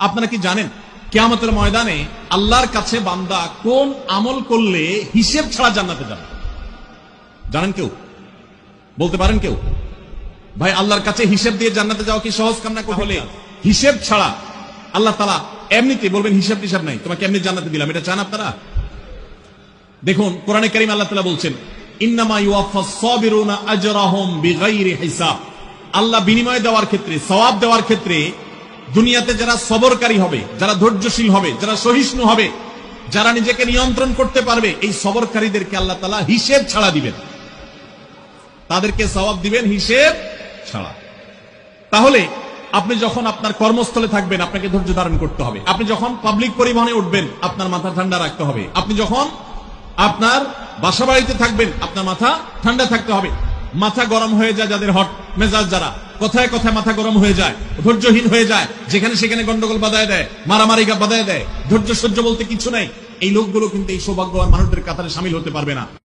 আপনারা কি জানেন কিয়ামতের ময়দানে আল্লাহর কাছে বান্দা কোন আমল করলে হিসেব ছাড়া জান্নাতে যাবে? জানেন কেউ? বলতে পারেন কেউ? ভাই, আল্লাহর কাছে হিসেব দিয়ে জান্নাতে যাওয়া কি সহজ কাম না? হলে হিসেব ছাড়া আল্লাহ তাআলা এমনিতে বলবেন হিসাব টিসাব নাই, তোমাকে এমনি জান্নাতে দিলাম। এটা চান আপনারা? দেখুন কোরআনে কারীম আল্লাহ তাআলা বলছেন, ইন্নামা ইউওয়াফাস সাবিরুনা আজরাহুম বিগাইরি হিসাব। আল্লাহ বিনিময় দেওয়ার ক্ষেত্রে, সওয়াব দেওয়ার ক্ষেত্রে দুনিয়াতে যারা সবরকারী হবে, যারা ধৈর্যশীল হবে, যারা সহিষ্ণু হবে, যারা নিজেকে নিয়ন্ত্রণ করতে পারবে, এই সবরকারীদেরকে আল্লাহ তাআলা হিসেব ছাড়া দিবেন, তাদেরকে সওয়াব দিবেন হিসেব ছাড়া। তাহলে আপনি যখন আপনার কর্মস্থলে থাকবেন আপনাকে ধৈর্য ধারণ করতে হবে। আপনি যখন পাবলিক পরিবহনে উঠবেন আপনার মাথা ঠান্ডা রাখতে হবে। আপনি যখন আপনার বাসা বাড়িতে থাকবেন আপনার মাথা ঠান্ডা থাকতে হবে। মাথা গরম হয়ে যায় যাদের, হট মেজাজ যারা, কথায় কথায় মাথা গরম হয়ে যায়, ধৈর্যহীন হয়ে যায়, যেখানে সেখানে গন্ডগোল বাধায় দেয়, মারামারি বাধায় দেয়, ধৈর্য সহ্য বলতে কিছু নাই, এই লোকগুলো কিন্তু এই সৌভাগ্যবান মানুষদের কাতারে শামিল হতে পারবে না।